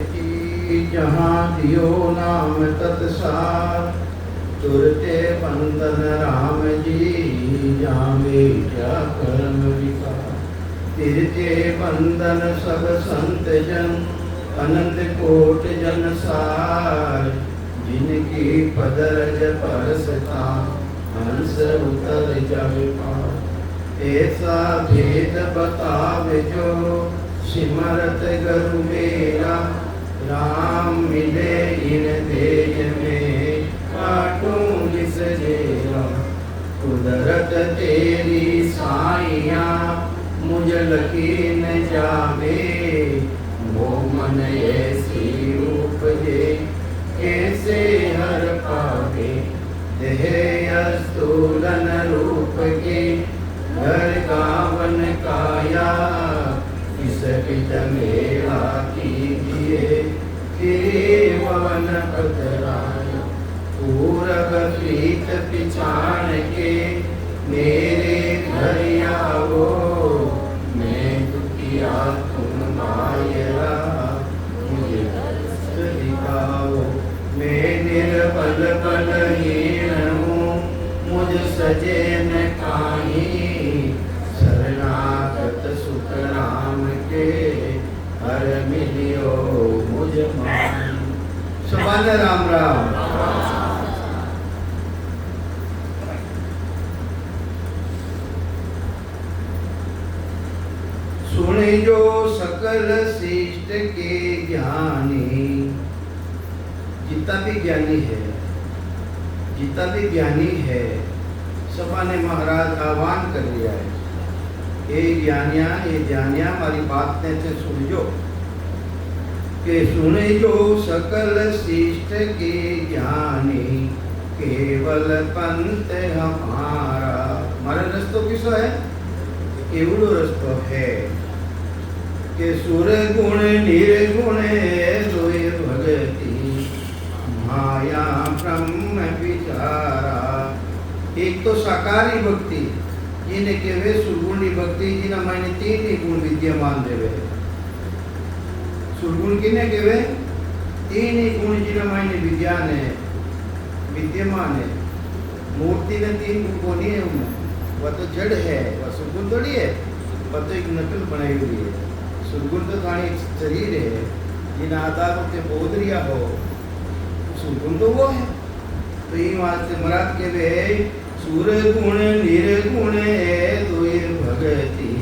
जहाँ दियो नाम तत्सार, तुरते बंधन राम जी, जामे क्या कर्म विकार। तिरते बंधन सब संत जन, अनंत कोट जन सार। जिनकी पदरज परसता, हंस उतर जावे पार। ऐसा भेद बतावे जो, सिमरत गुरु मेरा। राम मिले इन देश में, काटूं जिस जेरा। कुदरत तेरी साइया, मुझ लकी न जावे। वो मन ऐसी उपजे, कैसे हर पावे। देह स्थूलन रूप के, घर गावन काया। इस पित मेरा कीजिए, पवन पतराया। पूरब प्रीत पिछाड़ के, मेरे घर आओ। मैं दुखिया तुम मायरा, मुझे दर्द दिखाओ। मैं निर्बल बलहीन हूँ, मुझ सजे न काहीं। शरणागत सुख राम के, हर मिलियो मुझ मान। सुभान राम राम। सुने जो सकल शिष्ट के ज्ञानी। जितना भी ज्ञानी है, जितना भी ज्ञानी है, सभा ने महाराज आह्वान कर लिया है। ये ज्ञानिया हमारी बात ने सुनजो। के सुने जो सकल शिष्ट के ज्ञानी, केवल पंथ हमारा। हमारा रस्तो किसो है? केवल रस्तो है के सुर गुण निर्गुण सोए भगति, माया ब्रह्म विचारा। एक तो साकारी भक्ति, जिन्हें केवे सुरगुणी भक्ति, जिन्हें मैंने तीन ही गुण विद्यमान देवे। सुरगुण किन्हें केवे? तीन ही गुण जिन्हें मैंने विज्ञान है, विद्यमान है। मूर्ति में तीन गुण को नहीं है उनमें, वह तो जड़ है, वह सुरगुण थोड़ी है, वह तो एक नकल बनाई हुई है। सुरगुण तो खाली एक शरीर है, जिन आधारों से बोध रिया हो, सुरगुण तो वो है। तो ये वास्ते महाराज के वे सुर गुण निर्गुण दुए भगति,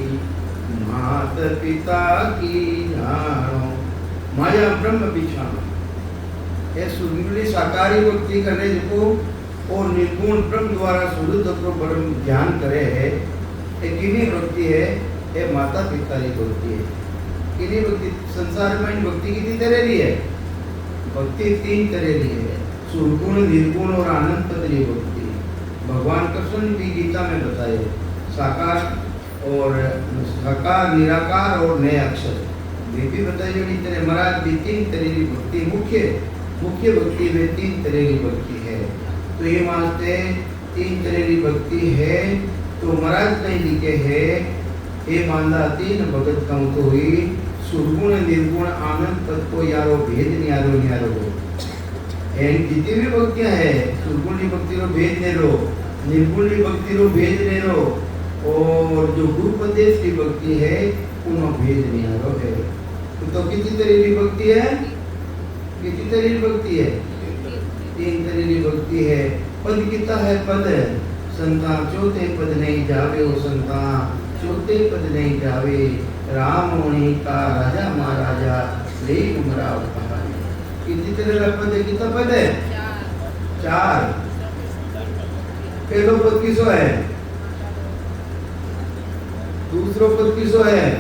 मात पिता की जानो। माया ब्रह्म बिछानो। ये सुरगुणी साकारी भक्ति करने को और निर्गुण ब्रह्म द्वारा शुद्ध को ब्रह्म ध्यान करे है। ये किन्हीं भक्ति है? ये माता पिता की भक्ति है। किन्हीं भक्ति? संसार में भक्ति कितनी तरह की है? भक्ति तीन तरह की है, सुरगुण निर्गुण और आनंद पत्री भक्ति। भगवान कृष्ण भी गीता में बताए, साकार और साकार, निराकार और नए अक्षर। वे भी बताए जो तरह महाराज भी तीन तरह की भक्ति, मुख्य भक्ति में तीन तरह की भक्ति है। तो ये वास्ते तीन तरह की भक्ति है। तो महाराज ने लिखे है, ये मानदा तीन भगत कम तो हुई, सुरगुण निर्गुण आनंद पद को यारो भेद न्यारो हो। जितनी भी भक्तियां है, सुरगुणी भक्ति रो भेद ने रो, निर्गुणी भक्ति रो भेद ने रो, और जो गुरुपदेश की भक्ति है उनको भेद न्यारो है। तो कितनी तरह की भक्ति है? कितनी तरह की भक्ति है? तीन तरह की भक्ति है। पद कितना है? पद संता चौथे पद नहीं जावे, वो संता चौथे पद नहीं जावे। राम होने का राजा महाराजा, ले उमराव कहानी। कितनी तरह का पद है? कितना पद है? चार। पहलो पद किसो है? दूसरो पद किसो है?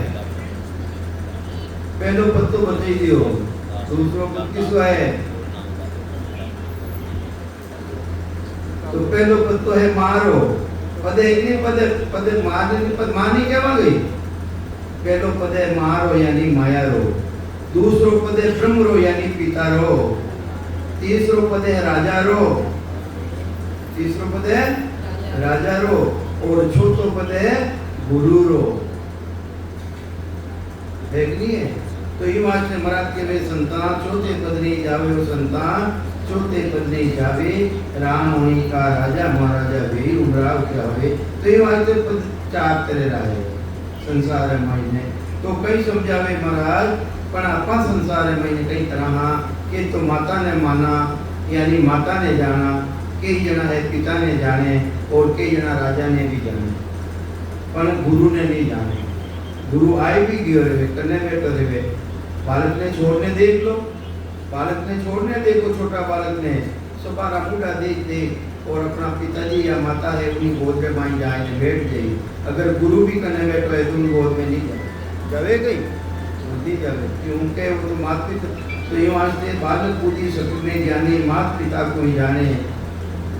पहलो पद तो बता ही दियो, दूसरो पद किसो है? तो पहलो पद तो है मारो। पद एक नहीं, पद मारने पद मानी क्या गई? पहलो पद है मारो यानी माया रो, दूसरो पद है ब्रह्म रो यानी पिता रो, तीसरो पद है राजा रो, तीसरो पद है राजा रो, और चौथो पद है गुरु रो। है कि नहीं है? तो ये वास्ते महाराज के वे संतान चौथे पद नहीं जावे वो संतान चौथे पद नहीं जावे राम होनी का राजा महाराजा वे उमराव क्या हुए। तो ये वास्ते पद 4 तेरे रहे संसार है महीने तो कई समझावे महाराज पण आपा संसार है महीने कई तरह के तो माता ने माना यानी माता ने जाना कई जना है पिता ने जाने और कई जना राजा ने भी जाने पर गुरु ने नहीं जाने। गुरु आए भी गयो रे कने बैठो रे बालक ने छोड़ने देख लो बालक ने छोड़ने देखो छोटा बालक ने सबारा मुंडा देख और अपना पिताजी या माता है उन्हीं गोद में माई जाए बैठ गई। अगर गुरु भी कने बैठो है तो उन गोद में नहीं जावे गई नहीं जावे क्योंकि वो तो माता पिता तो ये वास्ते बालक बुद्धि सकुने ज्ञानी माता पिता को ही जाने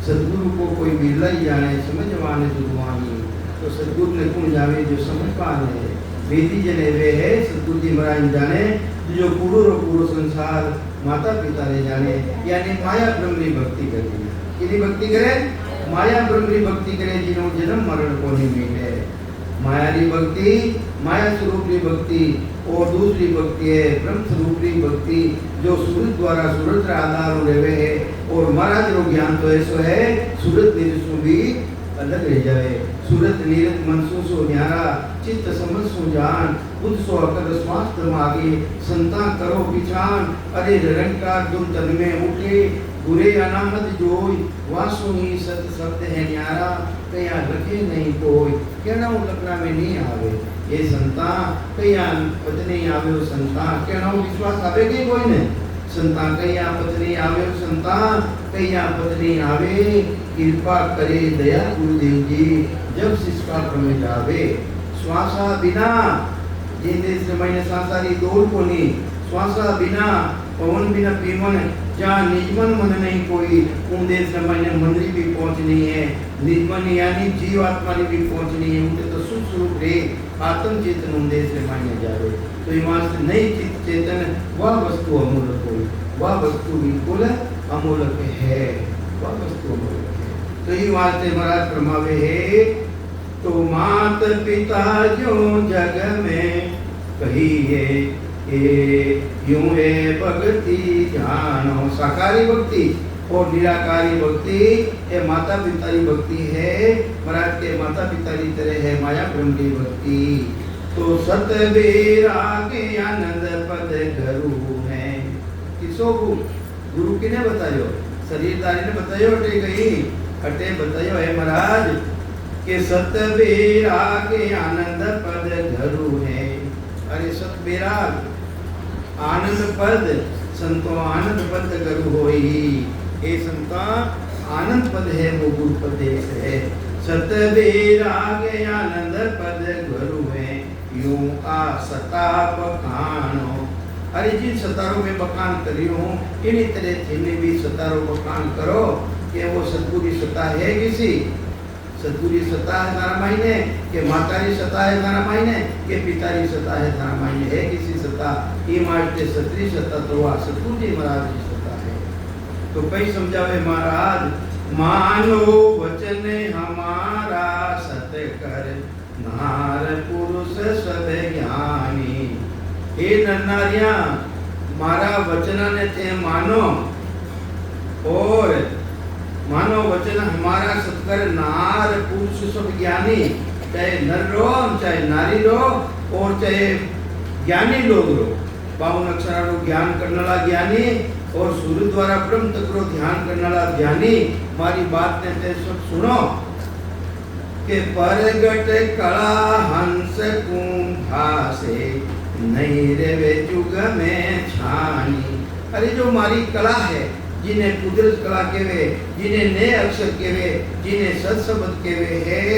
सदगुरु को कोई मिलना ही जाने समझवाने जुगवानी तो सदगुरु ने कौन जावे जो समझ पाने बेटी जने वे है सदगुरु जी महाराज जाने जो पूरो संसार माता पिता ने जाने यानी माया ब्रह्मनी भक्ति करती है किनी भक्ति करे माया ब्रह्मनी भक्ति करे जिन्हों जन्म मरण को नहीं मिले माया री भक्ति माया स्वरूप री भक्ति और दूसरी भक्ति है ब्रह्म स्वरूप री भक्ति जो सूरत द्वारा सूरत आधार रेवे है और महाराज रो ज्ञान तो ऐसो है सूरत निरसु भी अलग रह जाए सूरत नीरत मनसू सो न्यारा चित्त समझ सो जान बुद्ध सो अकर स्वास्थ्य मागे संता करो पिछान अरे निरंकार तुम तन में उठे बुरे अनामत जोई वासु ही सत शब्द है न्यारा कया रखे नहीं कोई कहना लकड़ा में नहीं आवे ये संता कया पत्नी आवे संता कहना विश्वास आवे के कोई ने संता कया पत्नी आवे संता कया पत्नी आवे कृपा करे दया गुरुदेव जी जब सिसका प्रमेय जावे श्वासा बिना जिंदे समय सांसारी दौड़ कोनी श्वासा बिना पवन बिना पीवन जहाँ निजमन मन नहीं कोई उनके समय ने मंदिर भी पहुंचनी है निजमन यानी जीव आत्मा ने भी पहुंचनी है उनके तो सुख स्वरूप रे आत्म चेतन उनके समय में जावे तो ईमान से नई चित्त चेतन वह वस्तु अमूल्य कोई वह वस्तु बिल्कुल अमूल्य है वह वस्तु अमूल्य है। तो ये वास्ते महाराज फरमावे है तो मात पिता जो जग में कहिए यूं है भक्ति जानो साकारी भक्ति और निराकारी भक्ति ये माता पिता की भक्ति है महाराज के माता पिता की तरह है माया ब्रह्म की भक्ति। तो सत बेरा के आनंद पद गुरु है किसो गुरु किने बतायो शरीरदारी ने बतायो अटे गई अटे बतायो है महाराज के सत बेरा के आनंद पद गुरु है। अरे सत बेरा आनंद पद संतो आनंद पद गुरु होई ये संता आनंद पद है वो गुरु पद है। सत बेरागे आनंद पद गुरु है यूं आ सता बखानो। अरे जिन सतारों में बखान करी हूँ इन्हीं तरह जिन्हें भी सतारों बखान करो कि वो सतगुरु सता है किसी सतगुरु सता है थारा मायने के मातारी सता है थारा मायने के पितारी सता है थारा मायने है किसी सता ये मारते सत्री सता तो वह सतगुरु जी महाराज की सता है। तो कई समझावे महाराज मानो वचन हमारा सत कर नार पुरुष सब ज्ञानी। हे नरनारिया मारा वचन ने थे मानो और मानो वचन हमारा सत्कर नार पुरुष सब ज्ञानी चाहे नर रो चाहे नारी रो और चाहे ज्ञानी लोग रो बावन अक्षर ज्ञान करने वाला ज्ञानी और सूर्य द्वारा ब्रह्म तक रो ध्यान करने वाला ज्ञानी हमारी बात ने सब सुनो के परगट कला हंस कुंभा से नहीं रेवे जुग में छानी। अरे जो हमारी कला है जिन्हें कुदरत कला केवे जिन्हें नए अक्षर केवे जिन्हें सत्सबद केवे है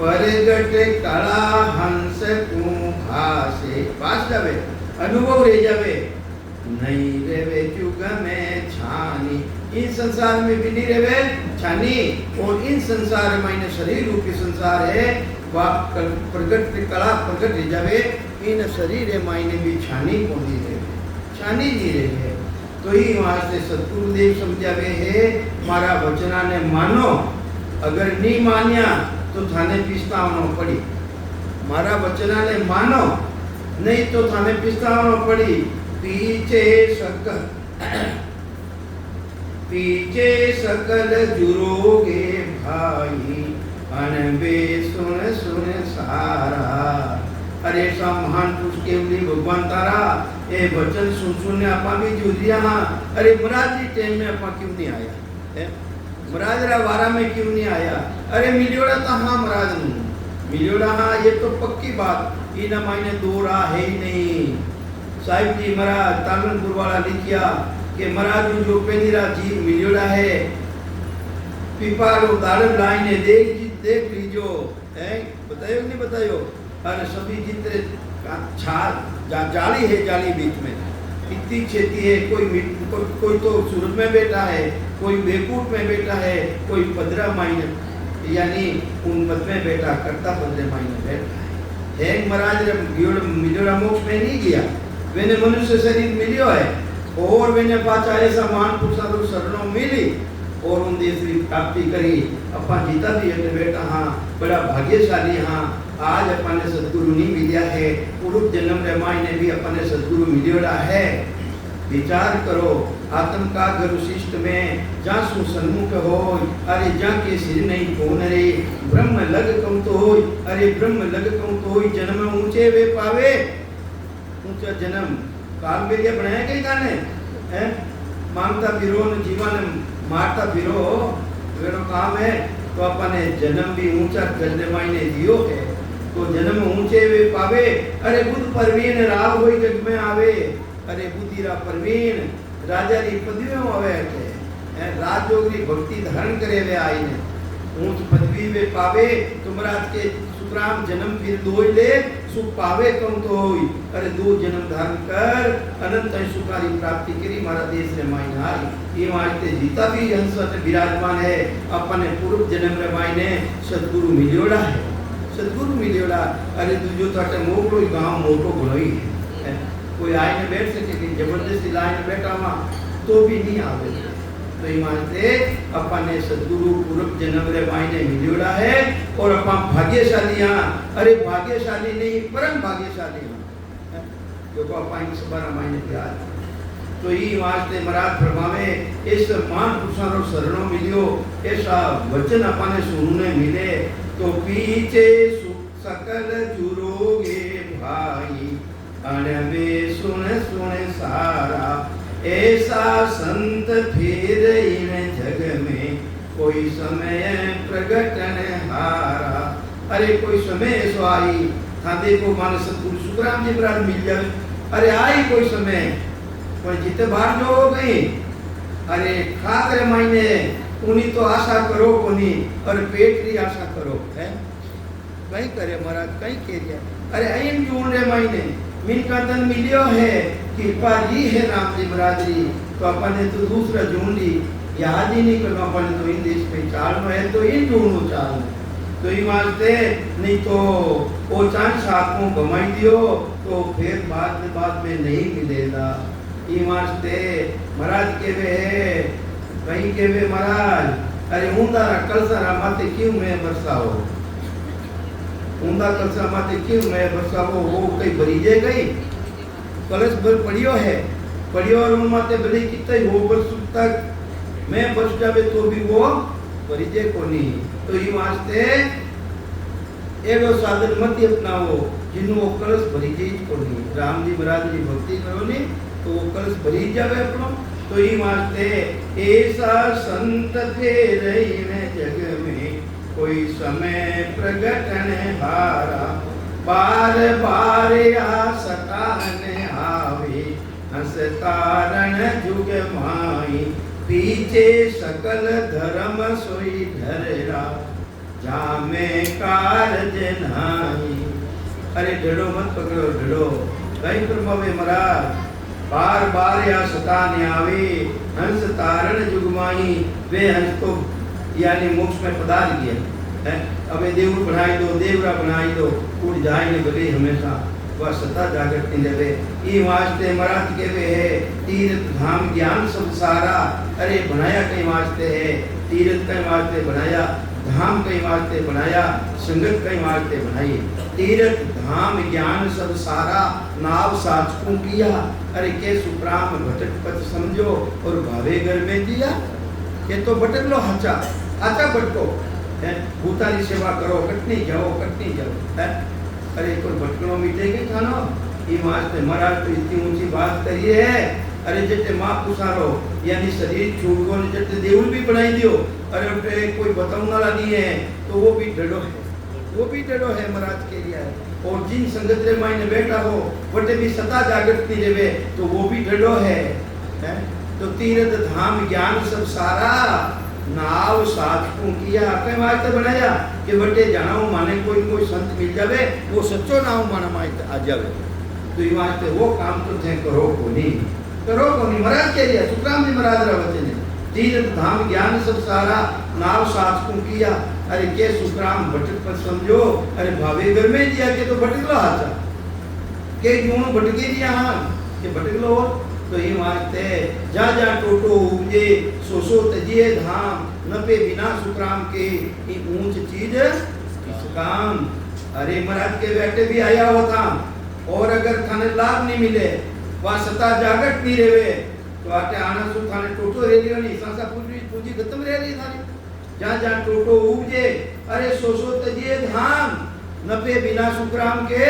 परगट कला हंस कुंभा से पास जावे अनुभव रह जावे नहीं रेवे जुग में छानी। इस संसार में भी नहीं रेवे छानी और इन संसार में शरीर रूपी संसार है प्रगट कला प्रगट रह जावे इन शरीर मायने भी छानी पौधी रहे छानी जी रही है। तो ही वहां से सतगुरुदेव समझावे है मारा वचना ने मानो अगर नहीं मान्या तो थाने पीछतावनो पड़ी। मारा वचना ने मानो नहीं तो थाने पिस्तावनो पड़ी पीछे सकल जुरोगे भाई अनबे सुन सुन सारा। अरे ऐसा महान पुरुष केवली भगवान तारा ए वचन सुन सुन आपा भी जुरिया। अरे महाराज जी टाइम में आपा क्यों नहीं आया है? महाराज रा वारा में क्यों नहीं आया? अरे मिलियोड़ा तो हाँ महाराज नू मिलियोड़ा, हाँ ये तो पक्की बात। इन मायने दो राह है ही नहीं। साहिब जी महाराज तालनपुर वाला लिखिया कि महाराज जो पेनीरा जी मिलियोड़ा है पिपारो दारम लाइने देख लीजो है, बतायो नहीं बतायो। अरे सभी जितने जाली है, जाली बीच में इतनी खेती है। कोई तो सूरत में बैठा है, कोई बेकूट में बैठा है, कोई 15 महीने यानी उन में बैठा करता 15 महीने बैठा है। महाराज मिलियोड़ा मोक्ष में नहीं गया, मैंने मनुष्य शरीर मिलियो है और मैंने पाचा ऐसा महान पुरुषा तो शरणों मिली और उन देश की प्राप्ति करी। अपा जीता भी है बेटा, हाँ बड़ा भाग्यशाली। हाँ आज अपन ने सदगुरु नहीं मिलिया है, पूर्व जन्म रे मायने भी अपन ने सदगुरु मिलियोड़ा है। विचार करो आत्म का गुरु शिष्ट में जासु सन्मुख हो। अरे जा के सिर नहीं कौन रे ब्रह्म लग कम तो हो। अरे ब्रह्म लग कम तो हो जन्म ऊंचे वे पावे। ऊंचा जन्म काल में ये बनाया गई गाने हैं, मांगता फिरो न जीवन मारता फिरो वेरो काम है। तो अपने जन्म भी ऊंचा करने मायने दियो है, तो जन्म ऊंचे वे पावे। अरे बुद्ध परवीन राव होई जग में आवे। अरे बुद्धिरा परवीन राजा री पदवियों आवे है, राजयोगी भक्ति धारण करे वे आई ने ऊंच पदवी वे पावे। तुमराज के सुखराम जन्म फिर दोई ले सुख पावे कम तो होई। अरे दो जन्म धारण कर अनंत सुखारी प्राप्ति करी मारा देश रे मायने आई। ये मायते जीता भी हंस विराजमान है। अपने पूर्व जन्म रे मायने सदगुरु मिलियोड़ा है, सदगुरु मिलियोड़ा। अरे तुझो ताटे मोकलो गांव मोटो घणोई है, कोई आए ने बैठ सके कि जबरदस्ती लाइन बैठा हुआ तो भी नहीं आवे। तो ये मानते अपने सदगुरु पूर्व जन्म रे मायने मिलियोड़ा है और अपन भाग्यशाली। हाँ अरे भाग्यशाली नहीं परम भाग्यशाली हाँ जो को अपन सबारा मायने प्यार। तो ये वास्ते महाराज फरमावे इस मान पुरुषों रो शरणों मिलियो ऐसा वचन अपने सुनने मिले। तो पीछे सकल जुरोगे भाई अनबे सुन सुन सारा। ऐसा संत फिर इन जग में कोई समय प्रगटन हारा। अरे कोई समय ऐसो आई था देखो माने सतगुरु सुखराम जी महाराज मिल जाए। अरे आई कोई समय पर जिते बाहर जो हो गई। अरे खा करे मायने उन्हीं तो आशा करो कोनी और पेट की आशा करो है कहीं करे महाराज कहीं के दिया। अरे अयन जून रे मायने मिन का तन मिलियो है कृपा जी है राम जी महाराज जी। तो अपन ने तो दूसरा जून ली याद ही नहीं करना अपन तो इन देश में चाल में है तो इन जून चाल तो ये वास्ते नहीं तो वो चांद साथ को घुमाई दियो तो फिर बाद में नहीं मिलेगा। ये वास्ते महाराज के वे है कहीं के वे महाराज। अरे ऊंदारा कलसारा माते क्यों मैं बरसाओ, ऊंदा कलसा माते क्यों मैं बरसाओ। वो कहीं भरीजे गई कलश भर पड़ियो है पड़ियो और उन माते भले कितना हो बरस तक मैं बस जावे तो भी वो भरीजे को नहीं। तो ये वास्ते एगो साधन मत अपनाओ जिन्हों वो कलश भरीजे को नहीं। राम जी महाराज जी भक्ति करो नहीं तो वो कलश भरी जावे अपनो। तो ये वास्ते ऐसा संत फिर जग में कोई समय प्रगटन हारा। बार बार सतान आवे हंस तारण जुग माई। पीछे सकल धर्म सोई धरा जामे कारज नाई। अरे डरो मत पकड़ो डरो कहीं प्रभावे महाराज। बार बार या सताने आवे हंस तारण जुगमाई। वे हंस तो यानी मोक्ष में पधार गया है। अबे देव बनाई दो देवरा बनाई दो उड़ जाएंगे भले हमेशा वह सता जागृत नहीं रहे। ये वास्ते महाराज के वे है तीर्थ धाम ज्ञान सब सारा। अरे बनाया कहीं वास्ते है तीर्थ कहीं वास्ते बनाया धाम कई वास्ते बनाया, संगत कई वास्ते बनाई। तीर्थ धाम ज्ञान सब सारा, नाव साचकू किया। अरे के सुप्राम भटक पथ समझो और भावे घर में दिया। ये तो भटक लो हाचा भटको है, भूतानी सेवा करो, कटनी जाओ है। अरे कोई भटकनो मीठे के खानो ये वास्ते महाराज तो इतनी ऊंची बात करी है। अरे जटे माँ पुसारो यानी शरीर छूट को जटे देवल भी बनाई दियो। अरे उठे कोई बताऊं वाला नहीं है तो वो भी डरो है महाराज के लिए। और जिन संगत रे मायने बैठा हो वटे भी सता जागृत नहीं रेवे तो वो भी डरो है। तो तीर्थ धाम ज्ञान सब सारा, नाव साचकू किया। कई वास्ते बनाया कि वटे जानाओ माने कोई संत मिल जावे वो सच्चो नाव माना मायते आ जावे। तो ये वास्ते वो काम तो थे करो कोनी महाराज के लिए सुखराम जी महाराज रा वचन है। तीर्थ धाम ज्ञान सब सारा, नाव साचकू किया। अरे के सुखराम भटक पर समझो। अरे भावे घर में दिया के तो भटक लो हाचा के यूं भटके दिया हाँ के भटक लो। तो ये वास्ते जा टोटो उपजे सो तजिए धाम, न पे बिना सुखराम के ये ऊंच चीज किस काम। अरे महाराज के बेटे भी आया हो था और अगर थाने लाभ नहीं मिले वहाँ सता जागट नहीं रेवे तो आटे आना सु थाने टोटो रे लियो नहीं सांसा पूजी खत्म रे ली थाने। जा टोटो उपजे अरे सो तजिए धाम, न पे बिना सुखराम के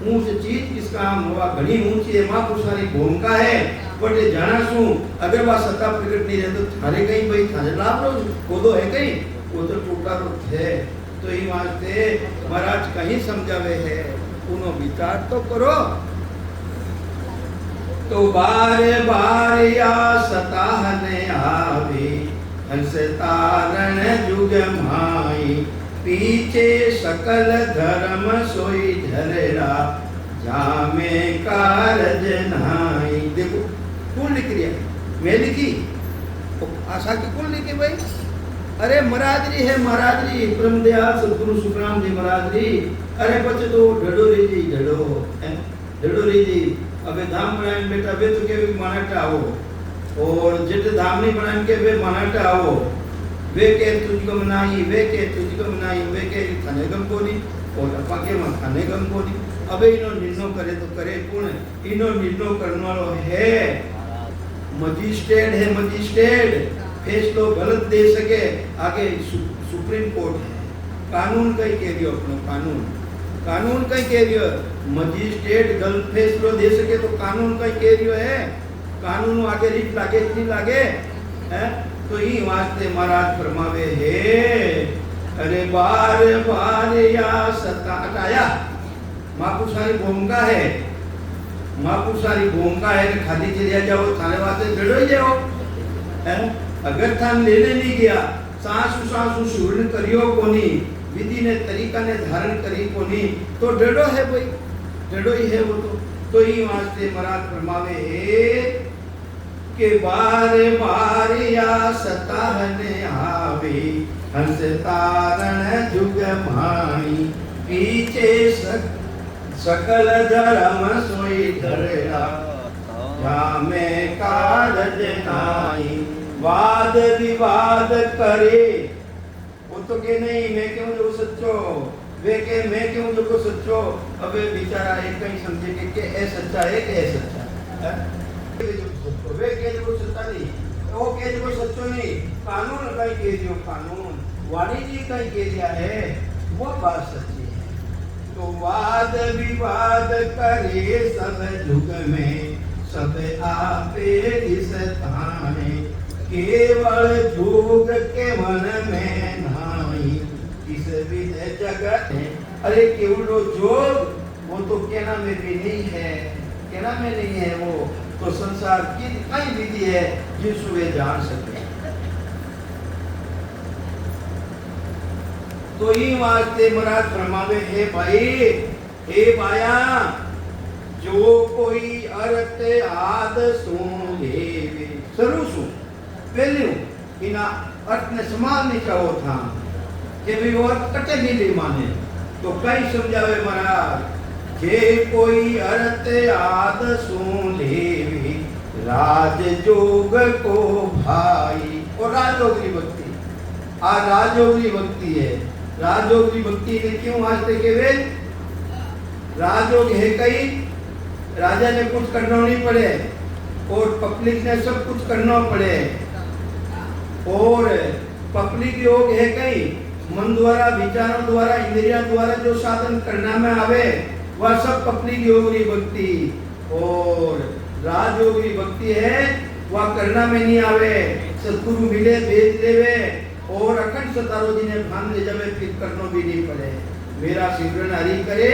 ऊंच चीज किस काम। हुआ घनी ऊंची है महापुरुषारी भूमिका है बटे जाना सु अगर वह सत्ता प्रकट नहीं रहे तो थारे कहीं भाई थाने लाभ लो वो तो है कहीं वो तो टूटा तो है। तो ये वास्ते महाराज कहीं समझावे है उनो विचार तो करो। तो बार या सताहने आवे हंस तारण जुग माई, पीछे सकल धर्म सोई धरेरा जामे कारज नाई। देखो कौन लिख रही है? मैं लिखी आशा की कौन लिखी भाई? अरे महाराजरी है महाराजरी ब्रह्मदयाल सदगुरु सुखराम जी महाराजरी। अरे बच्चे तो ढड़ो रे जी अबे धाम बनाए बेटा वे तो के मानाटा आओ और जित धाम नहीं बनाए के वे मानाटा आओ वे के तुझको मनाई वे के थाने गम कोनी और अपा के मन थाने गम कोनी। अबे इनो निर्णय करे तो करे कौन? इनो निर्णय करने वाला है मजिस्ट्रेट फैसलो गलत दे सके आगे सुप्रीम कोर्ट है। कानून कई कह दियो अपनो कानून कई कह दियो। मजिस्ट्रेट गलत फैसलो दे सके तो कानून कई कह दियो है। कानून आगे रीत लागे नहीं लागे है। तो ही वास्ते महाराज फरमावे है अरे बार या सत्ता हटाया। महापुरुषारी भूमिका है खाली चलिया जाओ थाने वास्ते जड़ो जाओ है। अगर थान लेने नहीं गया सासु शूर्ण करियो कोनी विधि ने तरीका ने धारण करी कोनी तो डरो है भाई डरो ही है वो तो ही वास्ते महाराज फरमावे है के बार या सताहने आवे हंस तारण जुग माई, पीछे सकल धर्म सोई धरेरा जामे कारज नाई। वाद विवाद करे वो तो के नहीं मैं क्यों जो सच्चो वे के मैं क्यों जो को सच्चो। अबे बेचारा एक कहीं समझे कि ए सच्चा है कि ए सच्चा है वे के जो सच्चा नहीं वो के जो सच्चो नहीं। कानून कहीं के दियो कानून वाणी जी कहीं के दिया है वो बात सच्ची है। तो वाद विवाद करे सब जुग में सब आपे इस थाने, केवल जोग के मन में नाई किस विध जगत है। अरे केवल जोग वो तो कहना में भी नहीं है वो तो संसार की कई विधि है जिसको वे जान सके। तो ही वास्ते महाराज फरमावे हे भाई हे भाया जो कोई अर्थ आद सुन लेवे सरू सुन पहले इना अर्थ ने समान नहीं चाहो था कि भी वो कटे भी नहीं माने तो कई समझावे महाराज जे कोई अर्थ आद सुन लेवे राज जोग को भाई। और राजयोग की भक्ति आ राजयोगी भक्ति है। राजयोगी भक्ति ने क्यों आज तक केवे राजयोग है कई राजा ने कुछ करना नहीं पड़े और पब्लिक ने सब कुछ करना पड़े, और पब्लिक योग है कई मन द्वारा विचारों द्वारा इंद्रिया द्वारा जो साधन करना में आवे वह सब पब्लिक योगी भक्ति, और राजयोगी भक्ति है वह करना में नहीं आवे, सदगुरु मिले भेज देवे और अखंड सतारो जी ने भान ले जावे, फिर करना भी नहीं पड़े। मेरा सिमरन हरि करे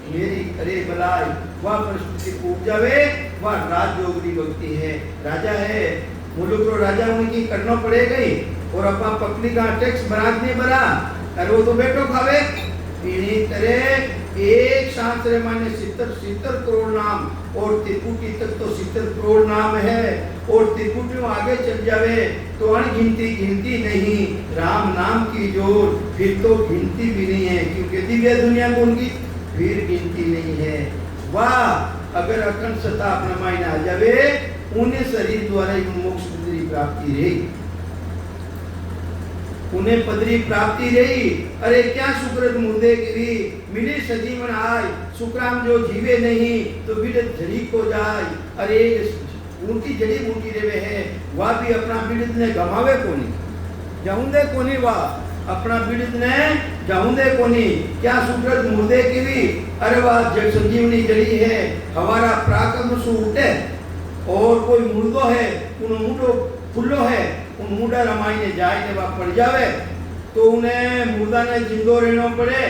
मेरी करे भलाई, वह परिस्थिति पूज जावे, वह राजयोगी भक्ति है। राजा है मुल्क रो राजा उनकी करना पड़ेगा ही, और अपना पब्लिक का टैक्स बरात नहीं भरा अरे वो तो बेटो खावे इन्हीं तरह। एक शास्त्र माने 70 करोड़ नाम और त्रिपुटी तक तो 70 करोड़ नाम है, और त्रिपुटी आगे चल जावे तो अनगिनती गिनती नहीं, राम नाम की जोर फिर तो गिनती भी नहीं है, क्योंकि दिव्य दुनिया को उनकी फिर गिनती नहीं है। वाह अगर अखंड सत्ता अपना मायने आ जावे उन्हें शरीर द्वारा ही मोक्ष पदरी प्राप्ति रही, उन्हें पदरी प्राप्ति रही। अरे क्या सुकृत मुर्दे गिरी मिली सजीवन आय, सुकराम जो जीवे नहीं तो बिरत जड़ी को जाय। अरे उनकी जड़ी बूटी रेवे है वह भी अपना बिरत ने गमावे कोनी जाऊंदे कोनी, वाह अपना पीड़ित ने जाऊंदे कोनी। क्या सुकृत मुर्दे की भी अरे वाह जग संजीवनी जड़ी है हमारा प्राकर्म सु उठे, और कोई मुर्दो है उन मुंडो फुल्लो है उन मुंडा रमाई ने जाए ने वह पड़ जावे तो उन्हें मुर्दा ने जिंदो रहना पड़े,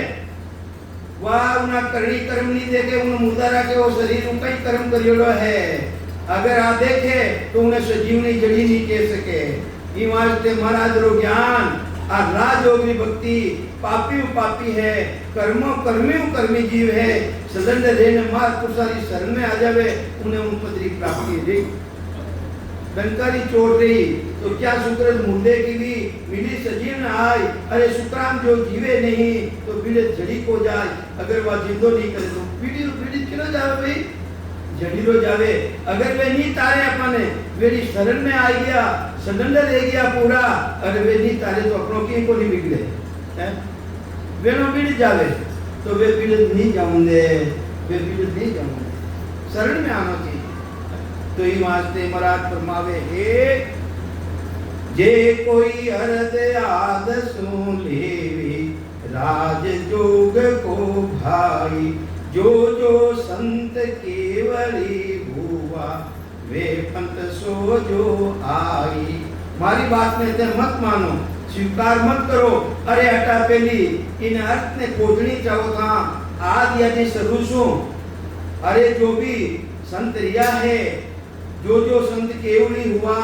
वह उन्हें करनी कर्म नहीं देखे उन मुर्दा रखे वो शरीर उनका ही कर्म करियोलो है। अगर आ देखे तो उन्हें सजीवनी जड़ी नहीं कह सके। ई वास्ते महाराज रो ज्ञान आ राजयोगी भक्ति पापी पापी है, कर्मो कर्मी जीव है, सदन रहने मार पुरुषारी शरण में आ जावे उन्हें उन पदरी प्राप्ति रही। डंकारी चोट रही तो क्या सुकृत मुर्दे की भी मिली सजीव न आए, अरे सुकराम जो जीवे नहीं तो पीड़ित जड़ी को जाए। अगर वह जिंदो नहीं करे तो पीड़ित क्यों जावे भाई जड़ी रो जावे। अगर वे नहीं तारे अपने मेरी शरण में आ गया सडंडर रह गया पूरा, अरे वे नहीं तारे तो अपनों की को नहीं बिगड़े हैं, वे नो पीड़ित जावे तो वे पीड़ित नहीं जाऊंगे, वे पीड़ित नहीं जाऊंगे, शरण में आना चाहिए। तो ही वास्ते महाराज फरमावे हे जे कोई अर्ध आद सुन लेवी राज जोग को भाई, जो जो संत केवली भुवा वे पंत सो जो आई। मारी बात में ते मत मानो स्वीकार मत करो, अरे हटा पेली इन अर्थ ने खोजनी चाहो था आदि यदि सरुसो। अरे जो भी संत रिया है जो जो संत केवली हुआ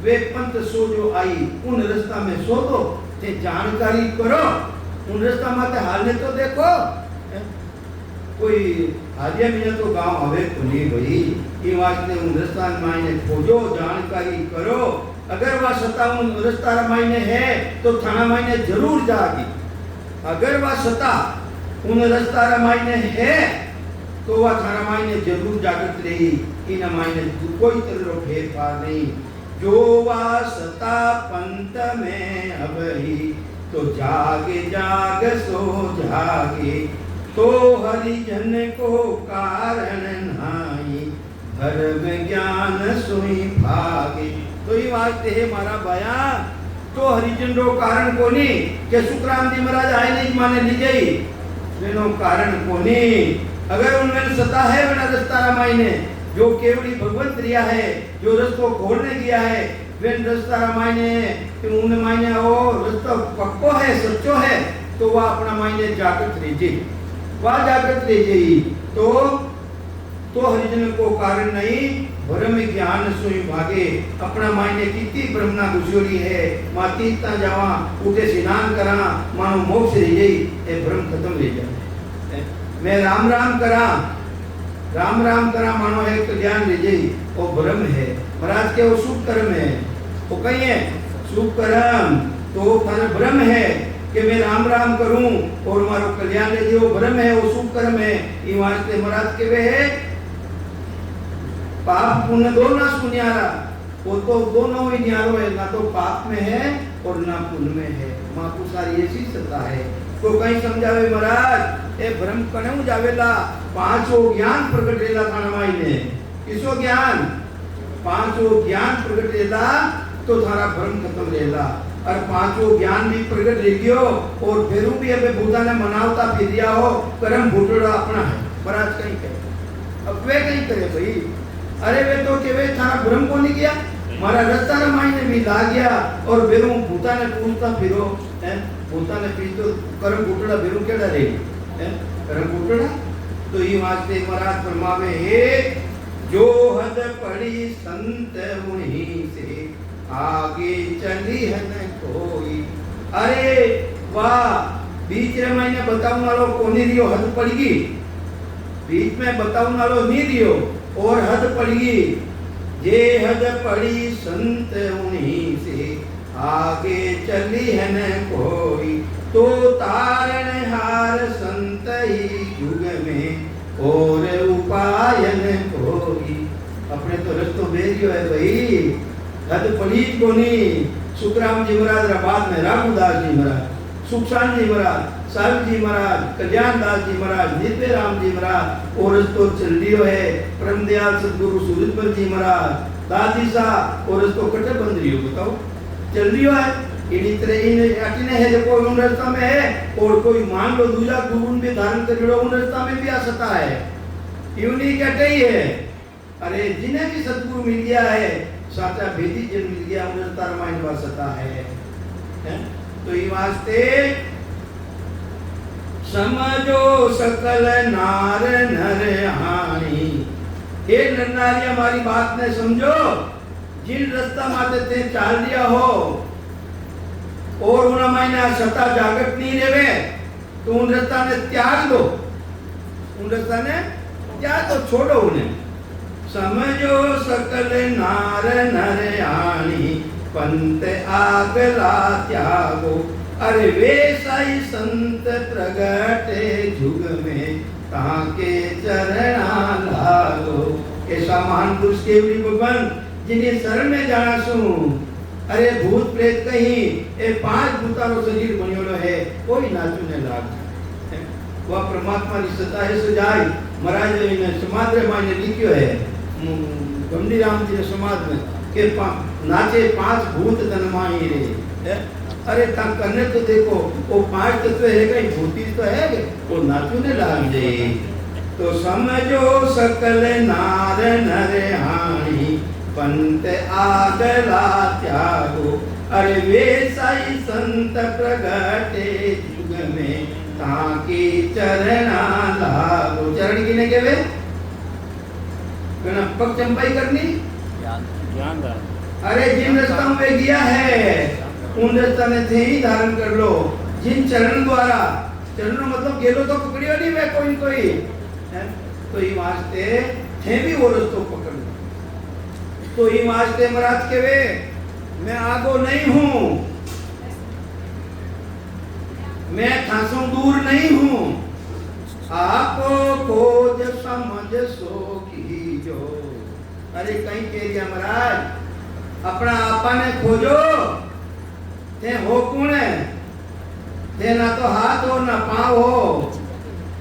वे पंत सो जो आई, उन रास्ता में सो दो ते जानकारी करो, उन रास्ता में हालने तो देखो। कोई हालिया में तो गांव हवे तो नहीं भाई, ये वास्ते उन रास्ता मायने खोजो जानकारी करो। अगर वह सत्ता उन रास्ता मायने है तो थाना मायने जरूर जागी, अगर वह सत्ता उन रास्ता मायने है तो वह थाना मायने जरूर जागृत रही, इन मायने कोई तरह फेरफार नहीं। जो वह सत्ता पंत में अबही तो जागे जाग सो जागे, तो हरिजन को कारण नाई धर्म ज्ञान सोई भागे। तो ये वास्ते है मारा बयान तो हरिजन रो कारण कोनी के सुखराम जी महाराज आए नहीं माने ली गई वेनो कारण कोनी। अगर उनमें सत्ता है बिना रास्ता रामायण जो केवली भगवंत रिया है जो रस्तो खोलने गया है वे रास्ता रामायण उन्हें मायने हो रास्ता पक्को है सच्चो है तो वह अपना मायने जागृत रही, वह जागृत ले जाई तो हरिजन को कारण नहीं ब्रह्म ज्ञान सोई भागे। अपना मायने कितनी ब्रह्मना गुजरी है माती ता जावा उठे स्नान करा मानो मोक्ष रह जाई ए ब्रह्म खत्म ले जाए। मैं राम राम करा मानो है कल्याण ले जाई वो ब्रह्म है। महाराज के वो शुभ कर्म है वो कहीं है शुभ कर्म तो थाने ब्रह्म है कि मैं राम राम करूं और मारो कल्याण ले जो ब्रह्म है वो शुभ कर्म है। ये वास्ते महाराज के वे है पाप पुण्य दो ना सुनियारा वो तो दोनों ही न्यारो है, ना तो पाप में है और ना पुण्य में है। माँ को सारी ऐसी सत्ता है। तो कहीं समझावे महाराज ए भ्रम कणु जावेला पांचों ज्ञान प्रकट रेला थाना माई ने। किसो ज्ञान? पांचों ज्ञान प्रकट रेला तो थारा भ्रम खत्म रेला। और पांचों ज्ञान भी प्रकट रह गयो और फिर भी अबे भूता ने मनावता फिर दिया हो कर्म भूतड़ा अपना है। महाराज कहीं करे अब वे कहीं करे भाई। अरे वे तो के वे थारा भ्रम को नहीं किया मारा रास्ता रमाई ने भी ला गया और बेरू भूता ने पूछता फिरो है। भूता ने पीछ तो कर्म भूतड़ा बेरू केड़ा रे है कर्म भूतड़ा। तो ये वास्ते महाराज फरमावे हे जो हद पड़ी संत उन्हीं से आगे चली है न कोई। अरे वाह बीच रे मैंने बताऊं वालो कोनी रियो हद पड़गी। बीच में बताऊं वालो नहीं रियो और हद पड़गी। जे हद पड़ी संत उन्हीं से आगे चली है न कोई। तो तारण हार संत ही युग में और उपाय न कोई। अपने तो रस्तो बेरियो है भाई हद पड़ी कोनी। सुखराम जी महाराज बाद में रामदास जी महाराज, सुखसान जी महाराज, साहिब जी महाराज, कल्याण दास जी महाराज, नित्य राम जी महाराज और तो चल रियो है परम दयाल सदगुरु सूरजमल जी महाराज दादी सा और तो कटे बंद रियो। बताओ चल रियो है इनी तरह इन अटिने है जो कोई उन रास्ता में है और कोई मान लो दूसरा गुरु भी धारण कर लो उन रास्ता में भी आ सकता है। यूनी कटे ही है। अरे जिन्हें भी सदगुरु मिल गया है साचा भेदी जन मिल गया उन्हें तार माइंड वासता है? तो ये वास्ते समझो सकल नार नर हानि। हे नर नारी हमारी बात ने समझो। जिन रास्ता माते ते चाल दिया हो और उन मायने सता जागत नहीं रेवे तो उन रास्ता ने त्याग दो। उन रास्ता ने त्याग दो छोड़ो उन्हें। समझो सकल नार नर आनी पंत आगला त्यागो। अरे वे साई संत प्रगटे जुग में ताके चरणा लागो। ऐसा महान पुरुष केवली भगवान जिन्हें शरण में जाना सू। अरे भूत प्रेत कहीं ए पांच भूतारो शरीर बनियोलो है कोई नाचू ने लाग। वह परमात्मा की सत्ता है सुजाई महाराज ने समाज में लिखियो है गमनी राम जी ने समाज में के नाचे पांच भूत तनमाई रे। अरे ता करने तो देखो वो पांच तत्व है कहीं भूती तो है वो नाचू ने लाग दे। तो समझो सकल नार नर हानि पंत आगला त्यागो। अरे वे साई संत प्रगटे युग में ताकि चरणा लागो। चरण किने केवे कना पग चंपाई करनी ज्ञान धारण। अरे जिन रास्ता में गया है उन रास्ता में थे ही धारण कर लो। जिन चरण द्वारा चरणों मतलब गेलो तो पकड़ियो नहीं मैं कोई कोई है। तो ये वास्ते थे भी वो रास्तों पकड़ लो। तो ये वास्ते महाराज के वे मैं आगो नहीं हूँ मैं थासों दूर नहीं हूँ। आपो खोज समझ सो की जो। अरे कहीं कह दिया महाराज अपना आपा ने खोजो। ते हो कौन है? ते ना तो हाथ हो ना पाँव हो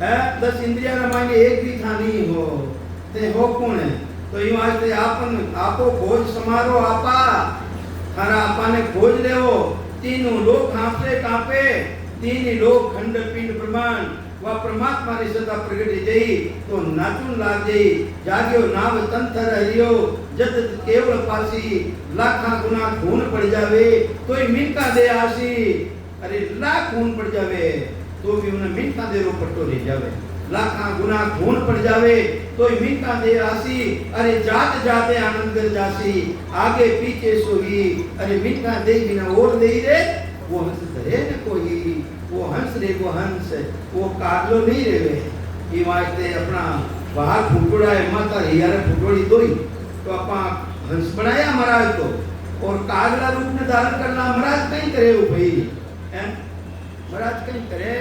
है 10 इंद्रिया रमाएंगे एक भी था नहीं हो। ते हो कौन है? तो ये वास्ते आपन आपो खोज समारो आपा। थारा आपा ने खोज ले हो। तीनों लोग कांपे कांपे तीन ही लोग खंड पिंड ब्रह्मांड वह परमात्मा री सत्ता प्रगट जई तो नाचुन लाग जई। जाग्यो नाम तंथर हरियो जत केवल पासी लाखा गुना खून पड़ जावे तो ही मिनका दे आसी। अरे लाख खून पड़ जावे तो भी उन्हें मिनका दे रो पट्टो रह जावे। लाखा गुना खून पड़ जावे तो ही मिनका दे आसी। अरे जात जाते आनंद कर जासी आगे पीछे सोही। अरे मिनका दे बिना और दे रे वो हंस रहे न कोई। वो हंस रे वो हंस वो कागलो नहीं रे वे। ये वास्ते अपना बाहर फुटोड़ा है माता यार फुटोड़ी दोई तो अपना हंस बनाया महाराज को और कागला रूप में धारण करना महाराज कहीं करे वो भाई हैं महाराज कहीं करे।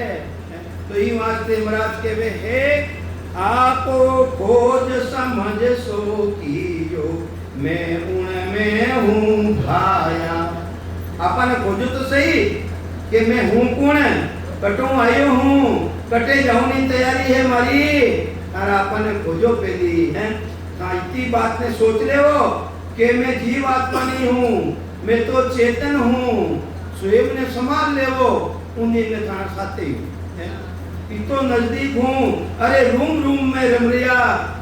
तो ये वास्ते महाराज के वे है आपो खोज समझ सो की जो। मैं उनमें हूँ भाया। आपने खोजो तो सही कि मैं हूँ कौन, कटों आयो हूँ, कटे जाऊनी तैयारी है मारी। और आपने खोजो पहली है हाँ इतनी बात ने सोच ले हो कि मैं जीव आत्मा नहीं हूँ, मैं तो चेतन हूँ, स्वयं ने संभाल ले वो उन्हीं ने थाना साथे है इतो नजदीक हूँ। अरे रूम रूम में रमरिया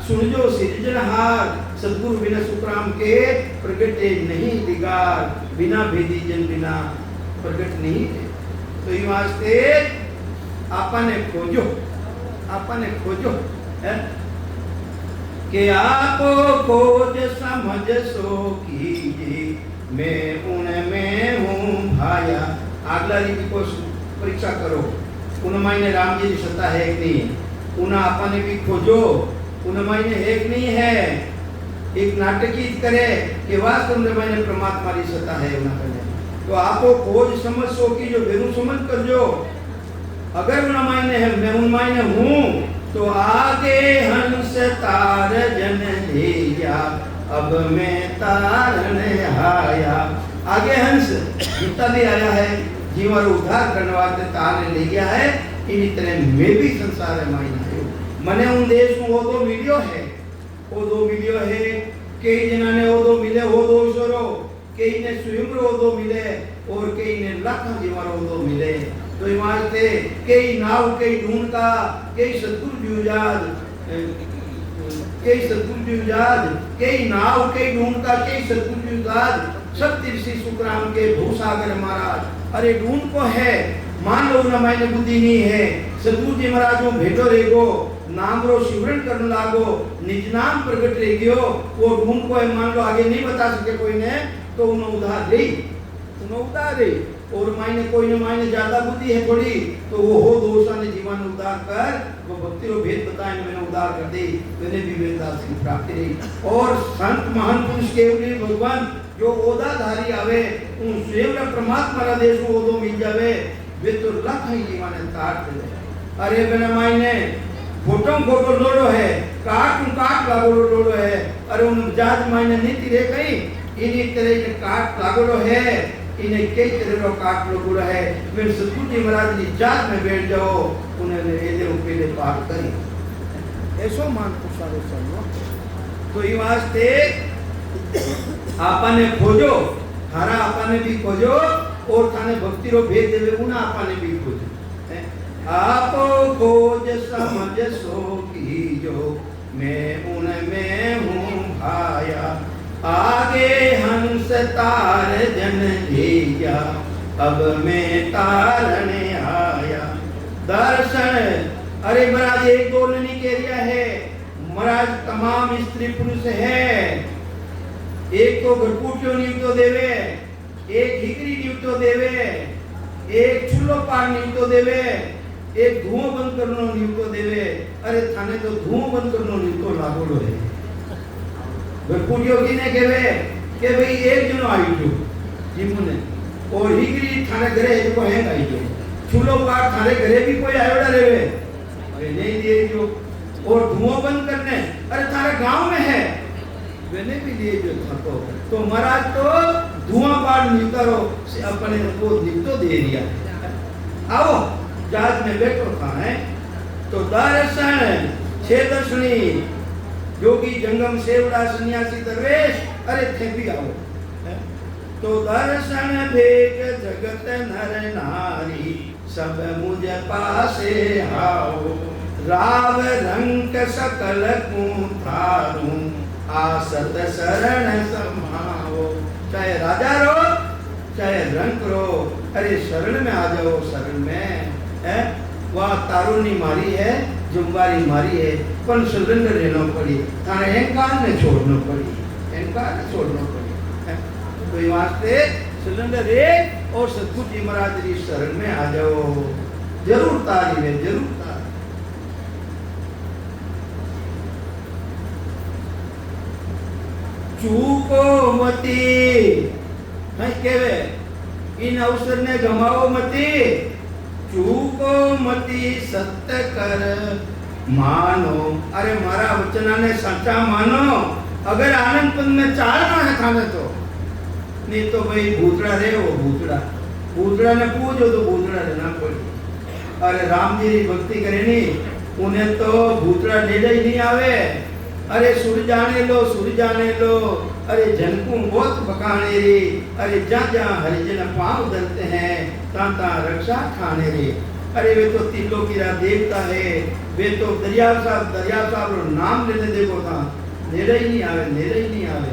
सुन जो सृजनहार, सदगुरु बिना सुखराम के प्रगटे नहीं दिगार, बिना भेदी जन बिना प्रगट नहीं है। तो ये वास्ते आपने खोजो है कि आप खोज समझ सो कीजिए, मैं उनमें हूँ भाया। अगला रीति को परीक्षा करो, उनमें ने राम जी की सत्ता है कि नहीं, उन्हें आपने भी खोजो उनमें है कि नहीं है। एक नाटक ही करे कि वास्तव में मैंने परमात्मा की सत्ता है उन्हें, तो आपको खोज समझ सो की जो बेरू समझ कर जो अगर उनमें है मैं उनमें हूँ तो आगे हंस तार जन लिया, अब मैं तारन आया। आगे हंस जितना भी आया है जीवन उद्धार करने वाले तार ले गया है, इन्हीं तरह मैं भी संसार में आयो। मने उन देश में वो दो मिलियो है, कई जना ने वो दो मिले वो दो ईश्वरो, कई ने स्वयं वो दो मिले और कई ने लाख जीवन वो दो मिले। तो इमारत थे कई नाव कई ढूंढ का, कई सतगुरु जुजाद, कई नाव कई ढूंढ का, कई सतगुरु जुजाद, सब ऋषि सुखराम के भूसागर महाराज। अरे ढूंढ को है मान लो ना मैंने बुद्धि नहीं है, सतगुरु जी महाराज को भेटो रेगो, नाम रो सिमरन करने लागो, निज नाम प्रकट रह गयो। वो ढूंढ को है मान लो आगे नहीं बता सके कोई ने, तो उन्हें उधार दे और मायने कोई ने मायने ज्यादा बुद्धि है थोड़ी, तो वो हो दोषा ने जीवन उद्धार कर वो भक्ति रो भेद बताए मैंने उद्धार कर दे, मैंने भी वेदांत की प्राप्ति रही। और संत महान पुरुष केवली भगवान जो ओदाधारी आवे उन स्वयं परमात्मा रा देश वो दो मिल जावे, वे तो लाख ही जीवन तार दे। अरे बिना मायने फोटो लोडो है, काट लागो लोडो है। अरे उन जात मायने नीति रे कहीं इन्हीं तरह के काट लागो है, इन्हें कई तरह का काट लोगों है। फिर सतगुरु जी महाराज की जात में बैठ जाओ, उन्हें एदे उपेले पार करी ऐसो मान पुरुषारो समझो। तो ये वास्ते आपने खोजो, थारा आपने भी खोजो और थाने भक्ति रो भेद देवे उन्हें आपने भी खोजो। आप खोज समझ सो कीजो, मैं उनमें हूँ भाया। आगे हंस तार जन लिया, अब मैं तारने आया। दर्शन अरे महाराज एक दो नहीं कह रिया है, महाराज तमाम स्त्री पुरुष है। एक तो घटपुटियो नियुक्तो देवे, एक हिकरी नियुक्तो देवे, एक चूल्हो पार नियुक्तो देवे, एक धुआं बंद करनो नियुक्तो देवे। अरे थाने तो धुआं बंद करनो नियुक्तो लागोलो है। घटपुटियो किने कहवे के भाई एक जनो आई जो जीमुने और हिकरी थाने घरे जो है आई जो, चूल्हो पार थाने घरे भी कोई आयोड़ा रेवे अरे नहीं दिए जो। और धुआं बंद करने अरे थारे गांव में है मैंने भी लिए जो था। तो महाराज तो धुआं पार निकलो से अपने को निकतो दे दिया। आओ जहाज में बैठो था है तो दर्शन छे दर्शनी योगी जंगम सेवड़ा सन्यासी दरवेश अरे थे भी आओ। तो दर्शन भेग जगत नर नारी सब मुझ पासे आओ। राव रंग सकल को थारूं आसत शरण समाओ। चाहे राजा रो चाहे रंग रो अरे शरण में आ जाओ। शरण में है वहाँ तारुनी मारी है जुम्बारी मारी है पर सरेंडर रहना पड़ी थाने अहंकार ने छोड़ना पड़ी अहंकार ने छोड़ना पड़ी। तो ये वास्ते सरेंडर रे और सतगुरु जी महाराज की शरण में आ जाओ। जरूर तारी है जरूर तारी। चूको मती है केवे इन अवसर ने गमाओ मती। चूको मती सत्य कर मानो अरे मारा वचना ने सच्चा मानो अगर आनंद पद में चालना है थाने तो, नहीं तो भाई भूतड़ा रे वो भूतड़ा ने पूछो तो भूतड़ा रहना पड़ी। अरे राम जी की भक्ति करे नहीं उन्हें तो भूतड़ा नेड़े ही नहीं आवे। अरे सुर जाने लो, अरे जनकू बहुत बकाने रे, अरे जा हरिजन पांव धरते हैं ता रक्षा खाने रे। अरे वे तो त्रिलोकीरा देवता है, वे तो दरिया साहब रो नाम लेने देखो था नेड़े ही नहीं आवे।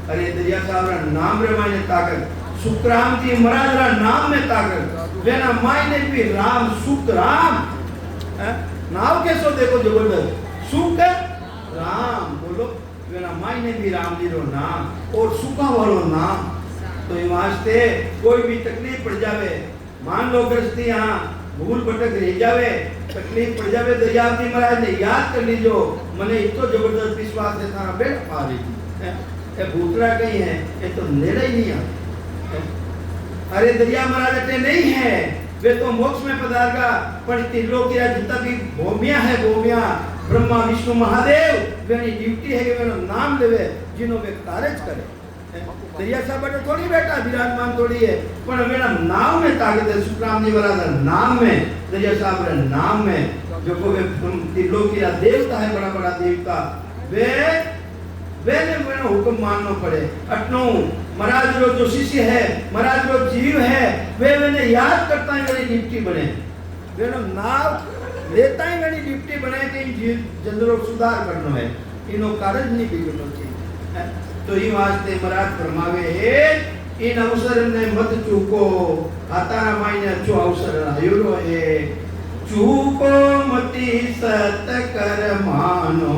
अरे दरिया साहब रा नाम रे मायने ताकत, सुखराम जी महाराज रा नाम में ताकत, वेना मायने भी राम सुख राम नाव कैसो देखो जबरदस्त सुख राम बोलो, वेना मायने भी राम जी रो नाम और सुखा वालो नाम। तो ये वास्ते कोई भी तकलीफ पड़ जावे, मान लो गृहस्थी यहाँ भूल भटक रह जावे, तकलीफ पड़ जावे, दरिया जी महाराज ने याद कर लीजो, मने इतो जबरदस्त विश्वास है थारा बेटा पा रही भूतरा कहीं है ये तो नेड़े ही नहीं आते। अरे दरिया महाराज अटे नहीं है, वे तो मोक्ष में पधारगा, पर त्रिलोकीरा जितना भी भूमिया है भूमिया ब्रह्मा विष्णु महादेव वेनी ड्यूटी है कि वे नाम लेवे जिन्हों वे कार्य करे। दरिया साहब बटे थोड़ी बेटा विराजमान थोड़ी है, पर मेरा नाम में ताकत है। सुखराम जी वाला नाम में, दरिया साहब रे नाम में जो को वे त्रिलोकीरा देवता है, बड़ा बड़ा देवता वे ने मेरा हुक्म मानना पड़े। अटनो महाराज रो जो शिष्य है, महाराज रो जीव है, वे मैंने याद करता है मेरी डिप्टी बने, वे नाम लेता है मेरी डिप्टी बने कि इन जनरो सुधार करना है, इनो कार्य नहीं बिगड़ना चाहिए। तो ये वास्ते महाराज फरमावे है इन अवसर ने मत चूको, आता मायने अच्छो अवसर आयो है, चूको मती सत कर मानो,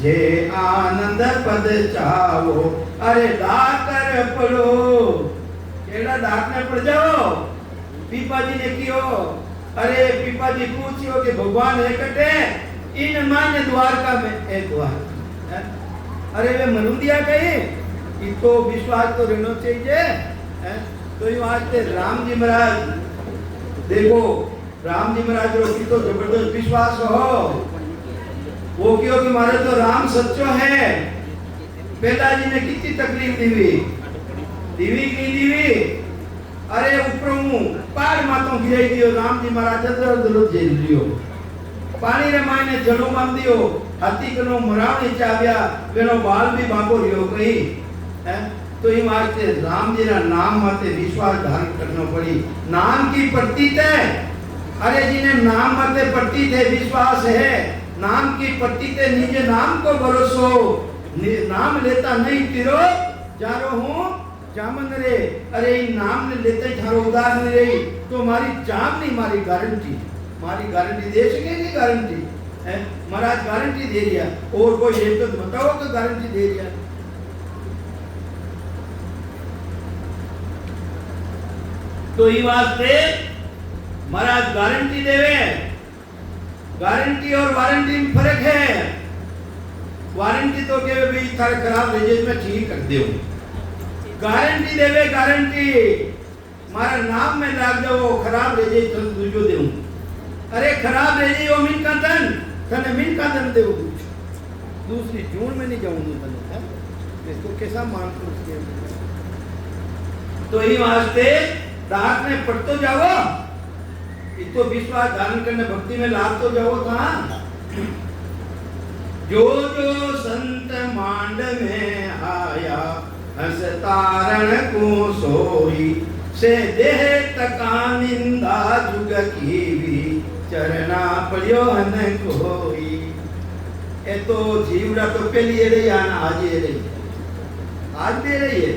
जे आनंद पद चावो। अरे डाकर पढ़ो, केड़ा डाकने पड़ जाओ, पीपा जी ने कियो। अरे पीपा जी पूछियो कि भगवान है कटे, इन मायने द्वारका में एक द्वार। अरे वे मनुदिया कहे इतो विश्वास तो रहना चाहिए। तो ये वास्ते राम जी महाराज देखो, राम जी महाराज रो की तो जबरदस्त विश्वास हो, वो क्यों कि मारे तो राम सच्चो है। पिताजी ने कितनी तकलीफ दीवी, अरे ऊपरों पार मातों गिराई दियो, राम जी महाराज दर्द झेल लियो, पानी रे मायने जड़ों बांध दियो, हाथी कनो मरावनी चाव्या, वेनो बाल भी बांको रियो कहीं है। तो ये वास्ते राम जी रा नाम माते विश्वास धारण करना पड़ी, नाम की प्रतीत है। अरे जिन्हें नाम माते प्रतीत है विश्वास है, नाम की प्रतीत है, निजे नाम को भरोसो, नाम लेता नहीं तिरो जारो हूँ जामन रे। अरे इन नाम ने लेते थारो उदार नहीं रही तो मारी जाम नहीं, मारी गारंटी दे सकेगी, गारंटी है महाराज गारंटी दे दिया, और कोई एक तो बताओ कि गारंटी दे दिया। तो ये वास्ते महाराज गारंटी देवे, गारंटी और वारंटी में फर्क है। वारंटी तो के भी थारे खराब रेजेज में ठीक कर दो, गारंटी देवे गारंटी मारा नाम में लाग जाओ खराब रेजेज तो दूजो देऊं। अरे खराब रेजेज वो मिन का तने मिन का दन देवो, दूसरी जून में नहीं जाऊंगी तने, इसको कैसा मान कर। तो ये वास्ते डाक में पढ़तो जाओ, इतो विश्वास धारण करने भक्ति में लाभ तो जाओ था। जो संत मांड में आया, हंस तारण को सोई, से देह तका निंदा जुग की भी, चरना पड़ियो हन कोई। ए तो जीवड़ा तो पहली ये रही आना, आज ये रही, आज भी रही है